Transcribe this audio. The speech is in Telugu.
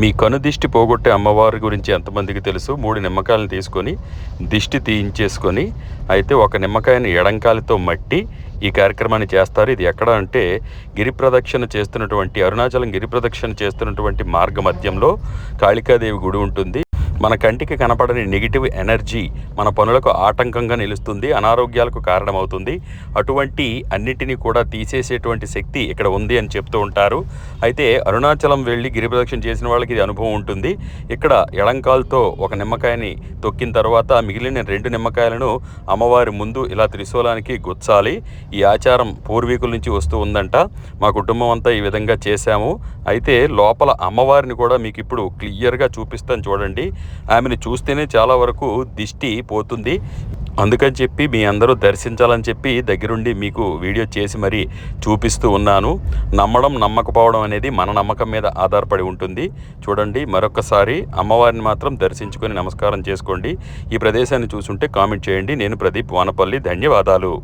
మీ కనుదిష్టి పోగొట్టే అమ్మవారి గురించి ఎంతమందికి తెలుసు? 3 నిమ్మకాయలను తీసుకొని దిష్టి తీయించేసుకొని అయితే ఒక నిమ్మకాయని ఎడంకాలితో మట్టి ఈ కార్యక్రమాన్ని చేస్తారు. ఇది ఎక్కడ అంటే గిరి ప్రదక్షిణ చేస్తున్నటువంటి అరుణాచలం గిరి ప్రదక్షిణ చేస్తున్నటువంటి మార్గ మధ్యంలో కాళికాదేవి గుడి ఉంటుంది. మన కంటికి కనపడని నెగిటివ్ ఎనర్జీ మన పనులకు ఆటంకంగా నిలుస్తుంది, అనారోగ్యాలకు కారణమవుతుంది. అటువంటి అన్నిటినీ కూడా తీసేసేటువంటి శక్తి ఇక్కడ ఉంది అని చెప్తూ ఉంటారు. అయితే అరుణాచలం వెళ్ళి గిరి ప్రదక్షిణ చేసిన వాళ్ళకి ఇది అనుభవం ఉంటుంది. ఇక్కడ ఎడంకాల్తో ఒక నిమ్మకాయని తొక్కిన తర్వాత మిగిలిన 2 నిమ్మకాయలను అమ్మవారి ముందు ఇలా త్రిశూలానికి గుచ్చాలి. ఈ ఆచారం పూర్వీకుల నుంచి వస్తూ ఉందంట. మా కుటుంబం అంతా ఈ విధంగా చేశాము. అయితే లోపల అమ్మవారిని కూడా మీకు ఇప్పుడు క్లియర్గా చూపిస్తాను చూడండి. ఆమెను చూస్తేనే చాలా వరకు దిష్టి పోతుంది. అందుకని చెప్పి మీ అందరూ దర్శించాలని చెప్పి దగ్గరుండి మీకు వీడియో చేసి మరీ చూపిస్తూ ఉన్నాను. నమ్మడం నమ్మకపోవడం అనేది మన నమ్మకం మీద ఆధారపడి ఉంటుంది. చూడండి, మరొకసారి అమ్మవారిని మాత్రం దర్శించుకొని నమస్కారం చేసుకోండి. ఈ ప్రదేశాన్ని చూసుంటే కామెంట్ చేయండి. నేను ప్రదీప్ వానపల్లి. ధన్యవాదాలు.